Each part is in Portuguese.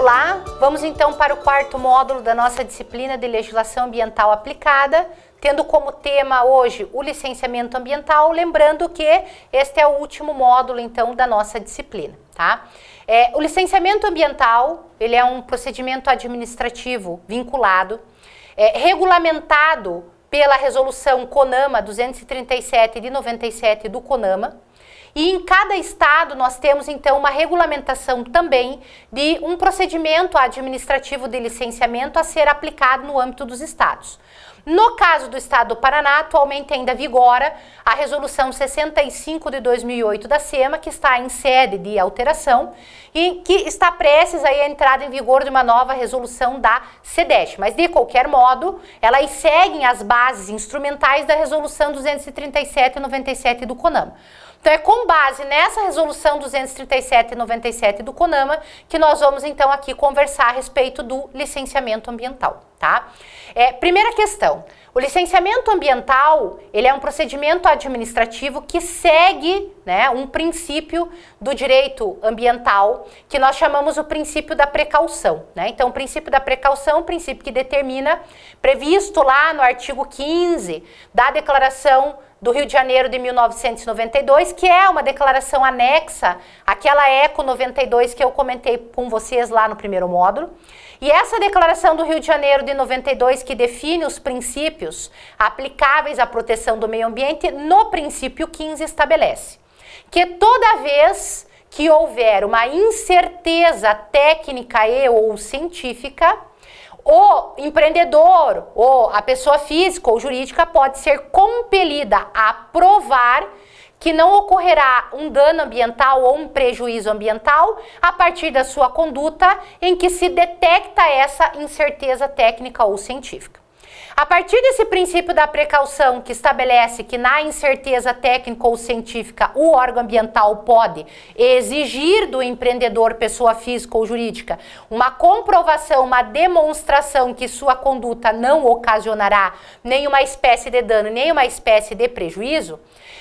Olá, vamos então para o quarto módulo da nossa disciplina de Legislação Ambiental Aplicada, tendo como tema hoje o licenciamento ambiental, lembrando que este é o último módulo então da nossa disciplina, tá? O licenciamento ambiental, ele é um procedimento administrativo vinculado, regulamentado pela resolução CONAMA 237 de 97 do CONAMA, e em cada estado nós temos então uma regulamentação também de um procedimento administrativo de licenciamento a ser aplicado no âmbito dos estados. No caso do estado do Paraná, atualmente ainda vigora a resolução 65 de 2008 da SEMA, que está em sede de alteração e que está prestes aí a entrada em vigor de uma nova resolução da SEDESH. Mas de qualquer modo, elas seguem as bases instrumentais da resolução 237 e 97 do CONAMA. Então é com base nessa resolução 237 e 97 do CONAMA que nós vamos então aqui conversar a respeito do licenciamento ambiental, tá? Primeira questão, o licenciamento ambiental, ele é um procedimento administrativo que segue, né, um princípio do direito ambiental que nós chamamos o princípio da precaução, né? Então o princípio da precaução é um princípio que determina, previsto lá no artigo 15 da Declaração do Rio de Janeiro de 1992, que é uma declaração anexa àquela ECO 92 que eu comentei com vocês lá no primeiro módulo. E essa declaração do Rio de Janeiro de 92, que define os princípios aplicáveis à proteção do meio ambiente, no princípio 15 estabelece que toda vez que houver uma incerteza técnica e ou científica, o empreendedor ou a pessoa física ou jurídica pode ser compelida a provar que não ocorrerá um dano ambiental ou um prejuízo ambiental a partir da sua conduta em que se detecta essa incerteza técnica ou científica. A partir desse princípio da precaução que estabelece que na incerteza técnica ou científica o órgão ambiental pode exigir do empreendedor, pessoa física ou jurídica, uma comprovação, uma demonstração que sua conduta não ocasionará nenhuma espécie de dano, nenhuma espécie de prejuízo,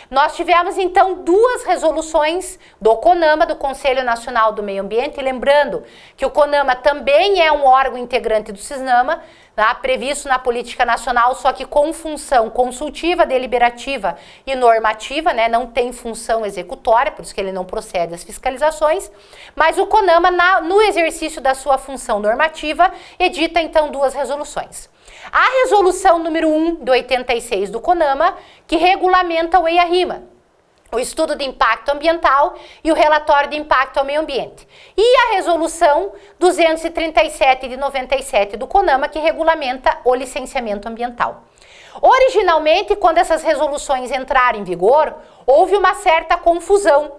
nós tivemos então duas resoluções do CONAMA, do Conselho Nacional do Meio Ambiente, lembrando que o CONAMA também é um órgão integrante do CISNAMA, tá? Previsto na política nacional, só que com função consultiva, deliberativa e normativa, né? Não tem função executória, por isso que ele não procede às fiscalizações, mas o CONAMA, no exercício da sua função normativa, edita então duas resoluções. A resolução número 1 de 86 do CONAMA, que regulamenta o EIA-RIMA, o estudo de impacto ambiental e o relatório de impacto ao meio ambiente. E a resolução 237 de 97 do CONAMA, que regulamenta o licenciamento ambiental. Originalmente, quando essas resoluções entraram em vigor, houve uma certa confusão.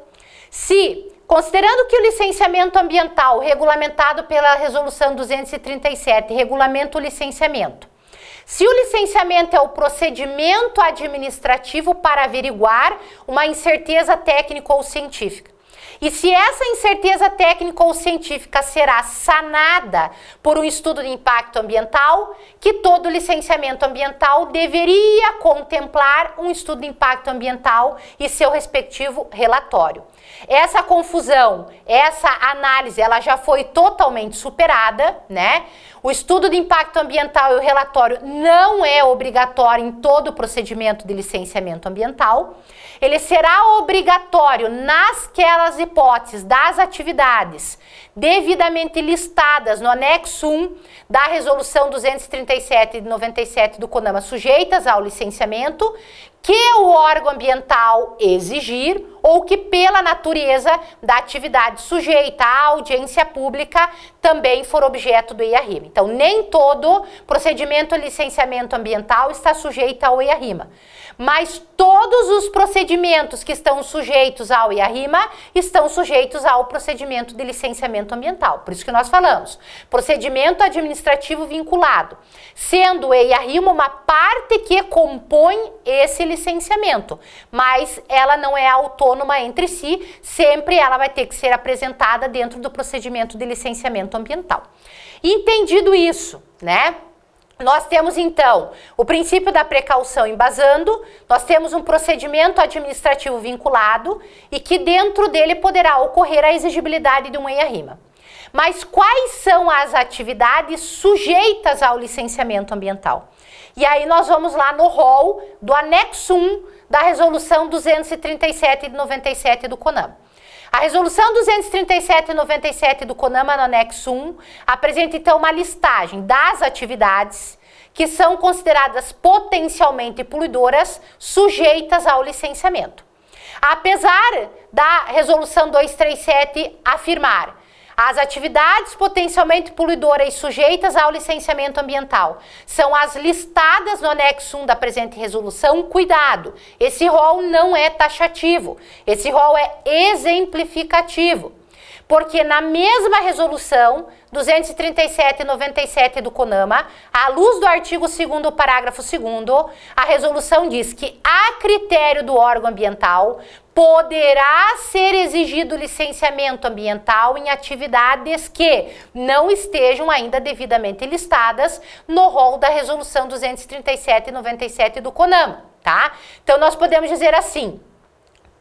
Considerando que o licenciamento ambiental, regulamentado pela resolução 237, regulamenta o licenciamento, se o licenciamento é o procedimento administrativo para averiguar uma incerteza técnica ou científica, e se essa incerteza técnica ou científica será sanada por um estudo de impacto ambiental, que todo licenciamento ambiental deveria contemplar um estudo de impacto ambiental e seu respectivo relatório. Essa confusão, essa análise, ela já foi totalmente superada, né? O estudo de impacto ambiental e o relatório não é obrigatório em todo o procedimento de licenciamento ambiental. Ele será obrigatório nasquelas hipóteses das atividades devidamente listadas no anexo 1 da resolução 237 de 97 do CONAMA, sujeitas ao licenciamento, que o órgão ambiental exigir ou que pela natureza da atividade sujeita à audiência pública também for objeto do EIA-RIMA. Então, nem todo procedimento de licenciamento ambiental está sujeito ao EIA-RIMA, mas todos os procedimentos que estão sujeitos ao EIA-RIMA estão sujeitos ao procedimento de licenciamento ambiental. Por isso que nós falamos, procedimento administrativo vinculado, sendo o EIA-RIMA uma parte que compõe esse licenciamento, mas ela não é autônoma entre si, sempre ela vai ter que ser apresentada dentro do procedimento de licenciamento ambiental. Entendido isso, né? Nós temos então o princípio da precaução embasando, nós temos um procedimento administrativo vinculado e que dentro dele poderá ocorrer a exigibilidade de um EIA-RIMA. Mas quais são as atividades sujeitas ao licenciamento ambiental? E aí nós vamos lá no rol do anexo 1 da resolução 237 de 97 do CONAMA. A resolução 237 de 97 do CONAMA, no anexo 1, apresenta então uma listagem das atividades que são consideradas potencialmente poluidoras sujeitas ao licenciamento. Apesar da resolução 237 afirmar as atividades potencialmente poluidoras e sujeitas ao licenciamento ambiental são as listadas no anexo 1 da presente resolução, cuidado, esse rol não é taxativo, esse rol é exemplificativo. Porque na mesma resolução 237/97 do CONAMA, à luz do artigo 2º, parágrafo 2º, a resolução diz que, a critério do órgão ambiental, poderá ser exigido licenciamento ambiental em atividades que não estejam ainda devidamente listadas no rol da resolução 237/97 do CONAMA, tá? Então nós podemos dizer assim,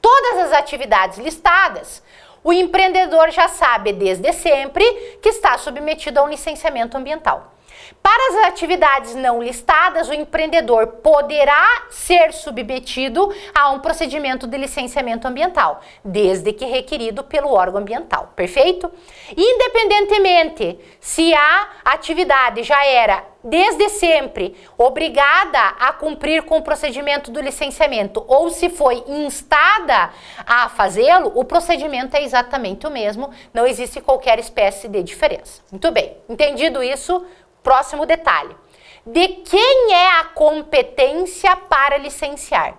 todas as atividades listadas, o empreendedor já sabe desde sempre que está submetido a um licenciamento ambiental. Para as atividades não listadas, o empreendedor poderá ser submetido a um procedimento de licenciamento ambiental, desde que requerido pelo órgão ambiental, perfeito? Independentemente se a atividade já era desde sempre obrigada a cumprir com o procedimento do licenciamento ou se foi instada a fazê-lo, o procedimento é exatamente o mesmo, não existe qualquer espécie de diferença. Muito bem, entendido isso, próximo detalhe. De quem é a competência para licenciar?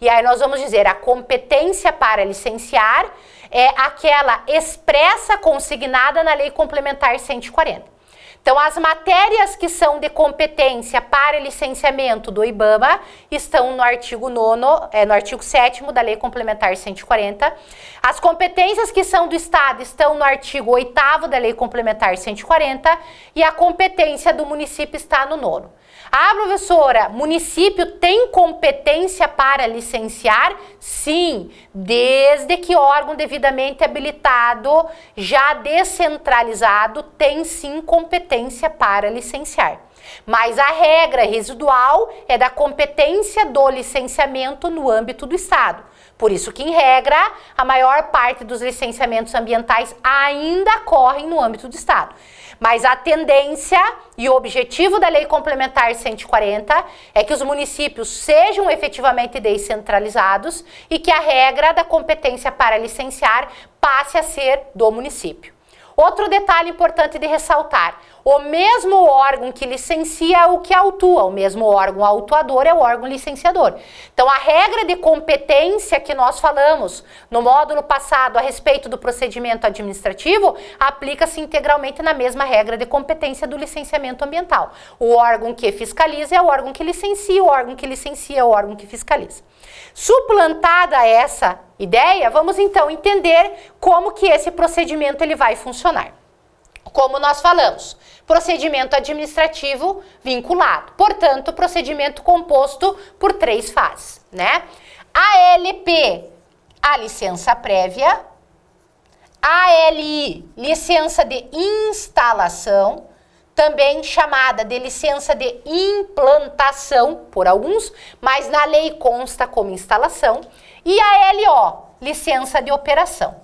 E aí nós vamos dizer, a competência para licenciar é aquela expressa consignada na Lei Complementar 140. Então, as matérias que são de competência para licenciamento do IBAMA estão no artigo 9º, no artigo 7º da Lei Complementar 140. As competências que são do Estado estão no artigo 8º da Lei Complementar 140 e a competência do município está no 9º. Ah, professora, município tem competência para licenciar? Sim, desde que órgão devidamente habilitado, já descentralizado, tem sim competência para licenciar. Mas a regra residual é da competência do licenciamento no âmbito do Estado. Por isso que, em regra, a maior parte dos licenciamentos ambientais ainda correm no âmbito do Estado. Mas a tendência e o objetivo da Lei Complementar 140 é que os municípios sejam efetivamente descentralizados e que a regra da competência para licenciar passe a ser do município. Outro detalhe importante de ressaltar, o mesmo órgão que licencia é o que autua, o mesmo órgão autuador é o órgão licenciador. Então, a regra de competência que nós falamos no módulo passado a respeito do procedimento administrativo aplica-se integralmente na mesma regra de competência do licenciamento ambiental. O órgão que fiscaliza é o órgão que licencia, o órgão que licencia é o órgão que fiscaliza. Suplantada essa ideia, vamos então entender como que esse procedimento ele vai funcionar. Como nós falamos, procedimento administrativo vinculado, portanto, procedimento composto por 3 fases, né? ALP, a licença prévia, ALI, licença de instalação, também chamada de licença de implantação por alguns, mas na lei consta como instalação, e a LO, licença de operação.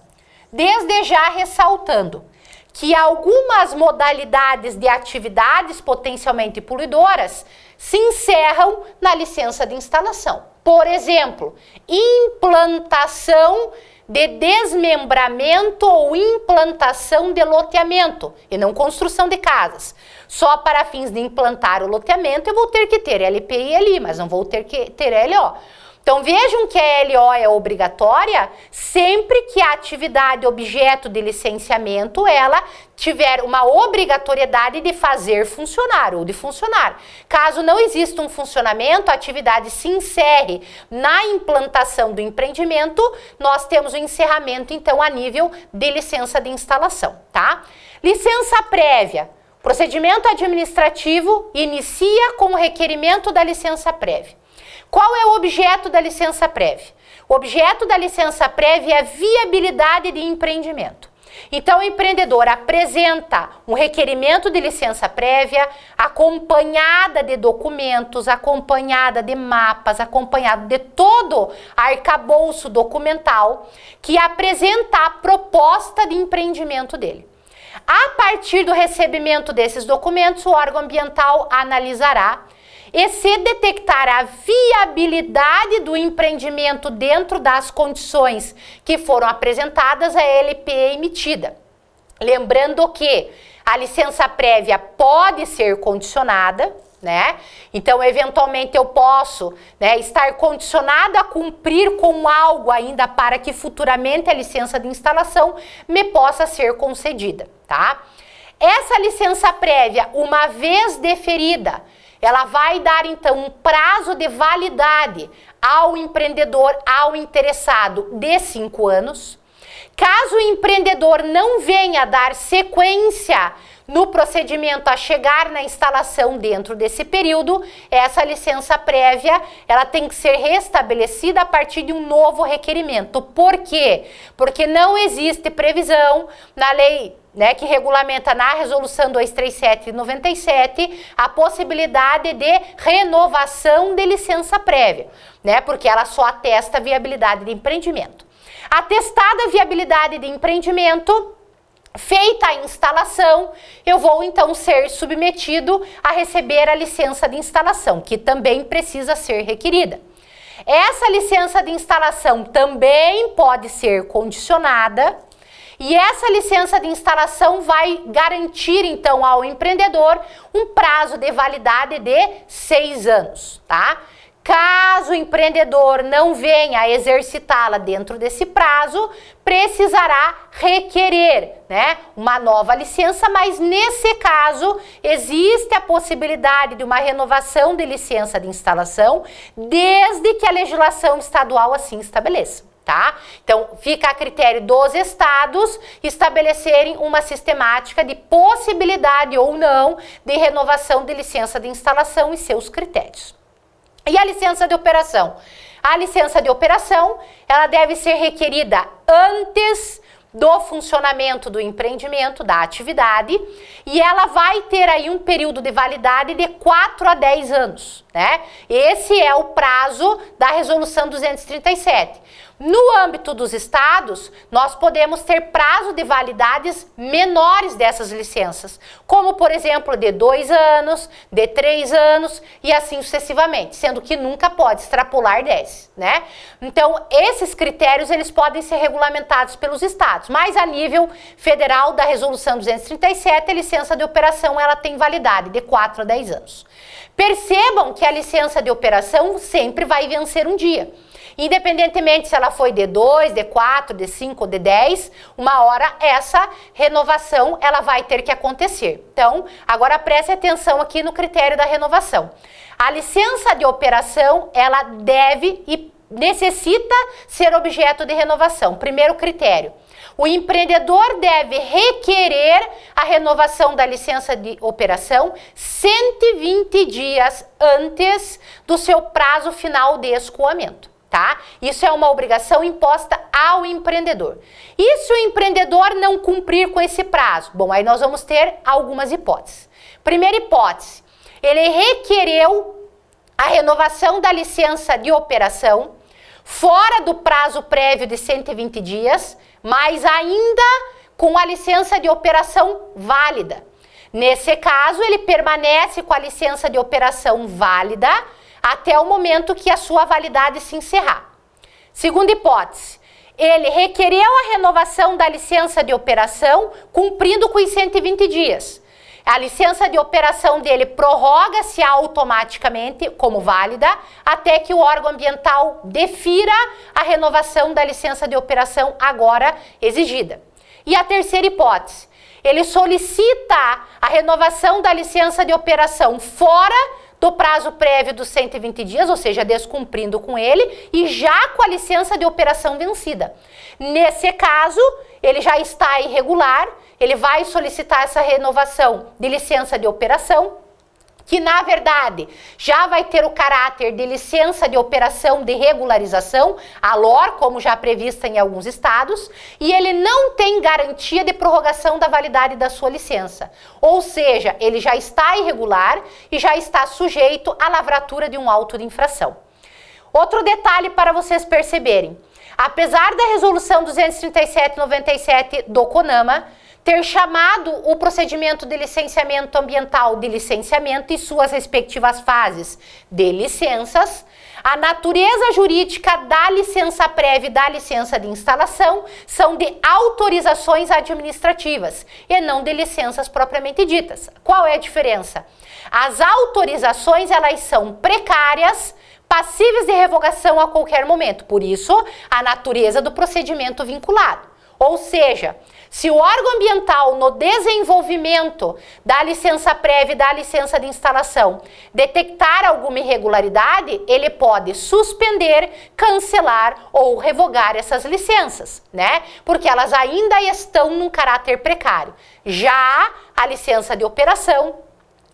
Desde já ressaltando que algumas modalidades de atividades potencialmente poluidoras se encerram na licença de instalação. Por exemplo, implantação de desmembramento ou implantação de loteamento e não construção de casas. Só para fins de implantar o loteamento eu vou ter que ter LP e LI, mas não vou ter que ter LO. Então vejam que a LO é obrigatória sempre que a atividade objeto de licenciamento ela tiver uma obrigatoriedade de fazer funcionar ou de funcionar. Caso não exista um funcionamento, a atividade se encerre na implantação do empreendimento, nós temos o encerramento então a nível de licença de instalação, tá? Licença prévia. Procedimento administrativo inicia com o requerimento da licença prévia. Qual é o objeto da licença prévia? O objeto da licença prévia é a viabilidade de empreendimento. Então, o empreendedor apresenta um requerimento de licença prévia, acompanhada de documentos, acompanhada de mapas, acompanhado de todo arcabouço documental que apresenta a proposta de empreendimento dele. A partir do recebimento desses documentos, o órgão ambiental analisará e, se detectar a viabilidade do empreendimento dentro das condições que foram apresentadas, a LP é emitida. Lembrando que a licença prévia pode ser condicionada, né? Então, eventualmente, eu posso, né, estar condicionado a cumprir com algo ainda para que futuramente a licença de instalação me possa ser concedida, tá? Essa licença prévia, uma vez deferida, ela vai dar, então, um prazo de validade ao empreendedor, ao interessado, de 5 anos. Caso o empreendedor não venha dar sequência no procedimento a chegar na instalação dentro desse período, essa licença prévia, ela tem que ser restabelecida a partir de um novo requerimento. Por quê? Porque não existe previsão na lei, né, que regulamenta na resolução 237 de 97 a possibilidade de renovação de licença prévia, né, porque ela só atesta a viabilidade de empreendimento. Atestada a viabilidade de empreendimento, feita a instalação, eu vou então ser submetido a receber a licença de instalação, que também precisa ser requerida. Essa licença de instalação também pode ser condicionada, e essa licença de instalação vai garantir então ao empreendedor um prazo de validade de 6 anos, tá? Caso o empreendedor não venha a exercitá-la dentro desse prazo, precisará requerer, né, uma nova licença, mas nesse caso existe a possibilidade de uma renovação de licença de instalação, desde que a legislação estadual assim estabeleça, tá? Então, fica a critério dos estados estabelecerem uma sistemática de possibilidade ou não de renovação de licença de instalação e seus critérios. E a licença de operação? A licença de operação, ela deve ser requerida antes do funcionamento do empreendimento, da atividade, e ela vai ter aí um período de validade de 4 a 10 anos, né? Esse é o prazo da resolução 237. No âmbito dos estados, nós podemos ter prazo de validades menores dessas licenças, como, por exemplo, de 2 anos, de 3 anos e assim sucessivamente, sendo que nunca pode extrapolar 10, né? Então, esses critérios, eles podem ser regulamentados pelos estados, mas a nível federal da resolução 237, a licença de operação, ela tem validade de 4 a 10 anos. Percebam que a licença de operação sempre vai vencer um dia. Independentemente se ela foi de 2, de 4, de 5 ou de 10, uma hora essa renovação ela vai ter que acontecer. Então, agora preste atenção aqui no critério da renovação. A licença de operação, ela deve e necessita ser objeto de renovação. Primeiro critério, o empreendedor deve requerer a renovação da licença de operação 120 dias antes do seu prazo final de escoamento. Tá? Isso é uma obrigação imposta ao empreendedor. E se o empreendedor não cumprir com esse prazo? Bom, aí nós vamos ter algumas hipóteses. Primeira hipótese, ele requereu a renovação da licença de operação fora do prazo prévio de 120 dias, mas ainda com a licença de operação válida. Nesse caso, ele permanece com a licença de operação válida até o momento que a sua validade se encerrar. Segunda hipótese, ele requereu a renovação da licença de operação cumprindo com os 120 dias. A licença de operação dele prorroga-se automaticamente como válida até que o órgão ambiental defira a renovação da licença de operação agora exigida. E a terceira hipótese, ele solicita a renovação da licença de operação fora do prazo prévio dos 120 dias, ou seja, descumprindo com ele, e já com a licença de operação vencida. Nesse caso, ele já está irregular, ele vai solicitar essa renovação de licença de operação, que na verdade já vai ter o caráter de licença de operação de regularização, a LOR, como já prevista em alguns estados, e ele não tem garantia de prorrogação da validade da sua licença. Ou seja, ele já está irregular e já está sujeito à lavratura de um auto de infração. Outro detalhe para vocês perceberem, apesar da resolução 237/97 do CONAMA ter chamado o procedimento de licenciamento ambiental de licenciamento e suas respectivas fases de licenças, a natureza jurídica da licença prévia e da licença de instalação são de autorizações administrativas e não de licenças propriamente ditas. Qual é a diferença? As autorizações, elas são precárias, passíveis de revogação a qualquer momento, por isso a natureza do procedimento vinculado. Ou seja, se o órgão ambiental no desenvolvimento da licença prévia e da licença de instalação detectar alguma irregularidade, ele pode suspender, cancelar ou revogar essas licenças, né? Porque elas ainda estão num caráter precário. Já a licença de operação,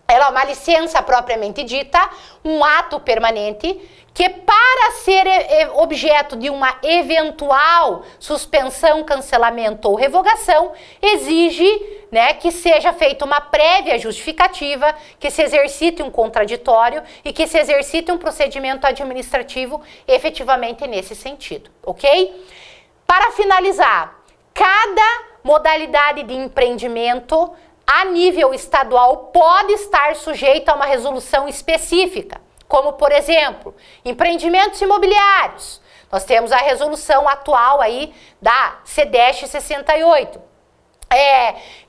ela é uma licença propriamente dita, um ato permanente, que para ser objeto de uma eventual suspensão, cancelamento ou revogação, exige, né, que seja feita uma prévia justificativa, que se exercite um contraditório e que se exercite um procedimento administrativo efetivamente nesse sentido, ok? Para finalizar, cada modalidade de empreendimento a nível estadual pode estar sujeito a uma resolução específica, como, por exemplo, empreendimentos imobiliários. Nós temos a resolução atual aí da CEDESH 68.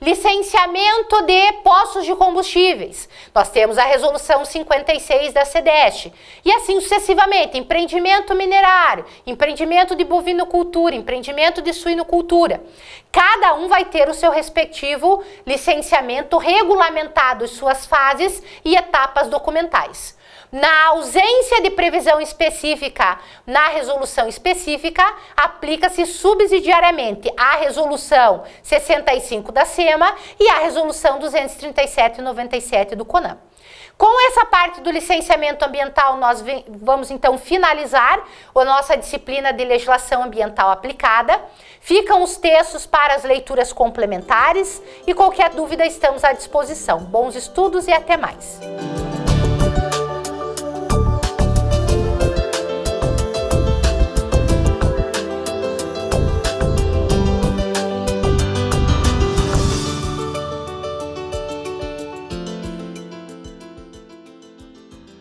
Licenciamento de postos de combustíveis. Nós temos a resolução 56 da CEDESH. E assim sucessivamente, empreendimento minerário, empreendimento de bovinocultura, empreendimento de suinocultura. Cada um vai ter o seu respectivo licenciamento regulamentado, suas fases e etapas documentais. Na ausência de previsão específica na resolução específica, aplica-se subsidiariamente a resolução 65 da SEMA e a resolução 237/97 do CONAMA. Com essa parte do licenciamento ambiental, nós vamos então finalizar a nossa disciplina de legislação ambiental aplicada. Ficam os textos para as leituras complementares e qualquer dúvida estamos à disposição. Bons estudos e até mais!